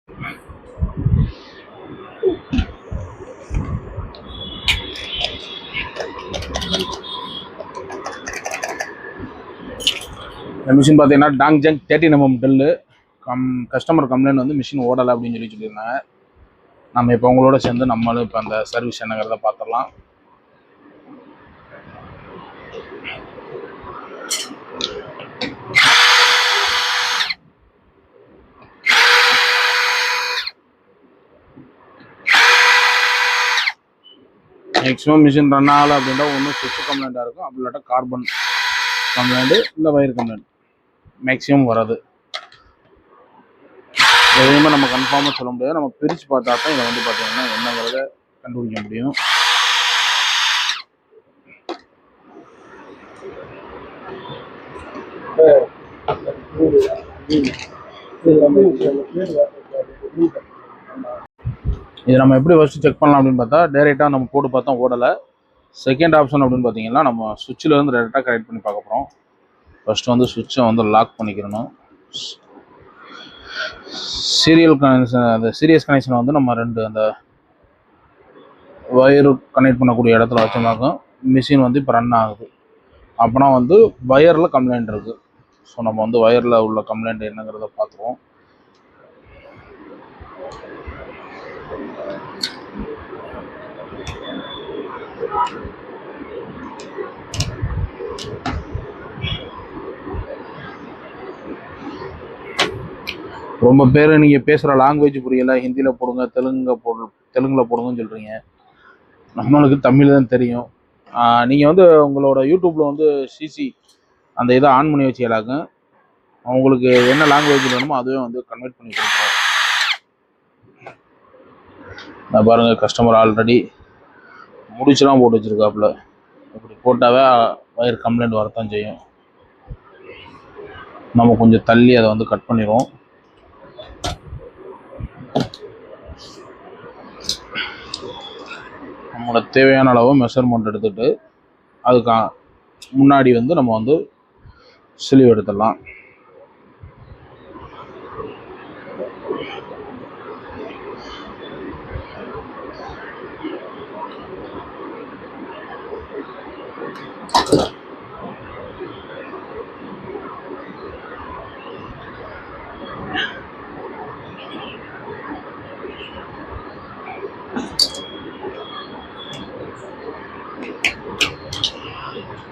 இந்த மிஷின் பார்த்தீங்கன்னா டாங் ஜங் 13mm டெல்லு. கஸ்டமர் கம்ப்ளைண்ட் வந்து மிஷின் ஓடலை அப்படின்னு சொல்லியிருந்தாங்க. நம்ம இப்போ உங்களோட சேர்ந்து நம்மளும் இப்போ அந்த சர்வீஸ் என்னங்கிறத பார்த்துடலாம். மேக்ஸிமம் மிஷின் ரன் ஆகலை அப்படின்னா ஒன்றும் சுவிட்ச் கம்ப்ளைண்ட்டாக இருக்கும், அப்படி இல்லாட்டா கார்பன் கம்ப்ளைண்ட்டு இல்லை வயர் கம்ப்ளைண்ட் மேக்ஸிமம் வராது. எதையுமே நம்ம கன்ஃபார்மாக சொல்ல முடியாது. நம்ம பிரித்து பார்த்தா தான் இதை வந்து பார்த்தீங்கன்னா என்னங்கிறத கண்டுபிடிக்க முடியும். இது நம்ம எப்படி ஃபஸ்ட்டு செக் பண்ணலாம் அப்படின்னு பார்த்தா, டைரெக்டாக நம்ம போட்டு பார்த்தா ஓடலை. செகண்ட் ஆப்ஷன் அப்படின்னு பார்த்தீங்கன்னா நம்ம சுவிட்சிலேருந்து டைரெக்டாக கனெக்ட் பண்ணி பார்க்க போகிறோம். ஃபஸ்ட்டு வந்து சுவிட்சை வந்து லாக் பண்ணிக்கிறணும். சீரியல் கனெக்ஷன், அந்த சீரியஸ் கனெக்ஷனை வந்து நம்ம அந்த வயரு கனெக்ட் பண்ணக்கூடிய இடத்துல வச்சோம்னாக்கும் மிஷின் வந்து இப்போ ரன் ஆகுது. அப்போனா வந்து வயரில் கம்ப்ளைண்ட் இருக்குது. ஸோ நம்ம வந்து வயரில் உள்ள கம்ப்ளைண்ட் என்னங்கிறத பார்த்துருவோம். ரொம்ப பேர் நீங்கள் பேசுகிற லாங்குவேஜ் புரியலை, ஹிந்தியில் போடுங்க, தெலுங்கில் போடுங்கன்னு சொல்கிறீங்க. நம்மளுக்கு தமிழ் தான் தெரியும். நீங்கள் வந்து உங்களோட யூடியூப்பில் வந்து சிசி அந்த இதை ஆன் பண்ணி வச்சுக்கலாங்க. அவங்களுக்கு என்ன லாங்குவேஜ் வேணுமோ அதுவே வந்து கன்வெர்ட் பண்ணி கொடுக்குறோம். நான் பாருங்கள், கஸ்டமர் ஆல்ரெடி முடிச்சுலாம் போட்டு வச்சுருக்காப்புல. இப்படி போட்டாவே வயர் கம்ப்ளைண்ட் வரத்தான் செய்யும். நம்ம கொஞ்சம் தள்ளி அதை வந்து கட் பண்ணிடுவோம். நம்மளோட தேவையான அளவு மெஷர்மெண்ட் எடுத்துகிட்டு அதுக்கு முன்னாடி வந்து நம்ம வந்து ஸ்லீவ் எடுத்துடலாம்.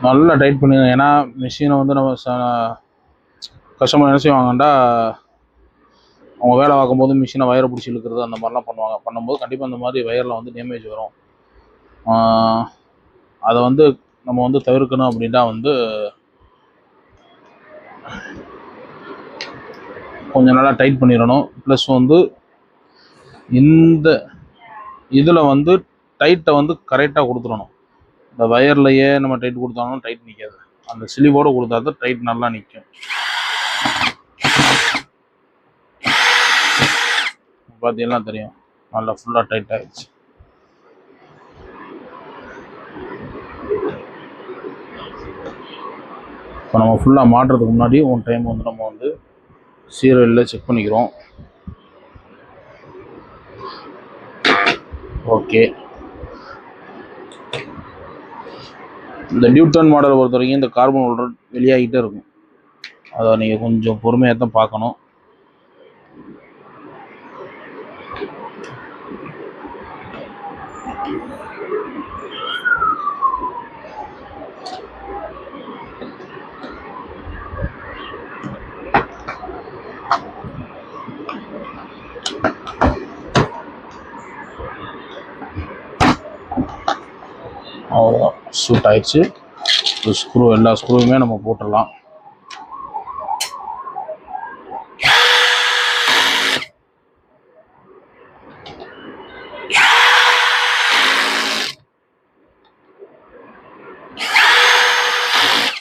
நல்லா டைட் பண்ணிடுங்க. ஏன்னா மிஷினை வந்து நம்ம கஸ்டமர் என்ன செய்வாங்கண்டா, அவங்க வேலை பார்க்கும்போது மிஷினை வயரை பிடிச்சி இழுக்கிறது அந்த மாதிரிலாம் பண்ணுவாங்க. பண்ணும்போது கண்டிப்பாக அந்த மாதிரி வயரில் வந்து டேமேஜ் வரும். அதை வந்து நம்ம வந்து தவிர்க்கணும் அப்படின்னா வந்து கொஞ்சம் நல்லா டைட் பண்ணிடணும். ப்ளஸ் வந்து இந்த இதில் வந்து டைட்டை வந்து கரெக்டாக கொடுத்துடணும். இந்த வயர்லையே நம்ம டைட் கொடுத்தாலும் டைட் நிற்காது. அந்த ஸ்லீவோடு கொடுத்தா தான் டைட் நல்லா நிற்கும். பார்த்தீங்கன்னா தெரியும், நல்லா ஃபுல்லாக டைட் ஆகிடுச்சு. இப்போ நம்ம ஃபுல்லாக மாட்டுறதுக்கு முன்னாடி ஒன் டைம் வந்து நம்ம வந்து சீரியலில் செக் பண்ணிக்கிறோம். ஓகே, இந்த நியூட்டன் மாடலை பொறுத்த வரைக்கும் இந்த கார்பன் ஹோல்டர் வெளியாகிட்டே இருக்கும். அதை நீங்கள் கொஞ்சம் பொறுமையாக தான் பார்க்கணும். அவ்வளோதான், சூட் ஆயிடுச்சு. ஸ்க்ரூ எல்லா ஸ்க்ரூவுமே நம்ம போட்டுடலாம்.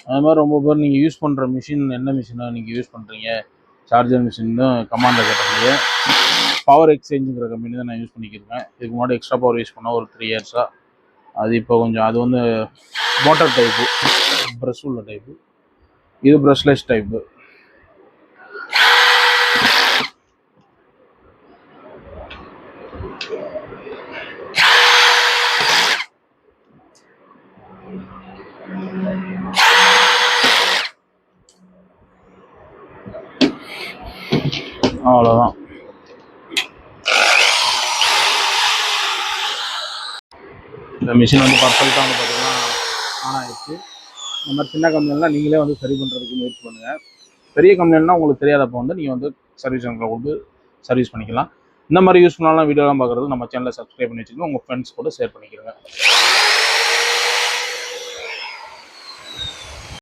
அது மாதிரி ரொம்ப பேர் நீங்கள் யூஸ் பண்ணுற மிஷின் என்ன மிஷினாக நீங்கள் யூஸ் பண்ணுறீங்க, சார்ஜர் மிஷின்னு கமாண்டில் கேட்டீங்க. பவர் எக்ஸ்சேஞ்சுங்கிற கம்பெனி தான் நான் யூஸ் பண்ணிக்கிருக்கேன். இதுக்கு முன்னாடி எக்ஸ்ட்ரா பவர் யூஸ் பண்ணால் ஒரு 3 இயர்ஸாக. அது இப்போ கொஞ்சம் அது வந்து மோட்டார் டைப்பு, ப்ரஷ் உள்ள டைப்பு. இது ப்ரஷ்லெஸ் டைப்பு. அவ்வளோதான். இந்த மிஷின் வந்து பர்ஃபெக்டாக வந்து பார்த்தீங்கன்னா ஆன் ஆகிடுச்சு. இந்த மாதிரி சின்ன கம்பெனிலாம் நீங்களே வந்து சரி பண்ணுறதுக்கு முயற்சி பண்ணுங்கள். பெரிய கம்பெனினா உங்களுக்கு தெரியாதப்போ வந்து நீங்கள் வந்து சர்வீஸ் சென்டரில் கொடுத்து சர்வீஸ் பண்ணிக்கலாம். இந்த மாதிரி யூஸ்ஃபுல்லான வீடியோலாம் பார்க்குறது நம்ம சேனலை சப்ஸ்கிரைப் பண்ணி வச்சுக்கோங்க. உங்கள் ஃப்ரெண்ட்ஸ் கூட ஷேர் பண்ணிக்கிறேங்க.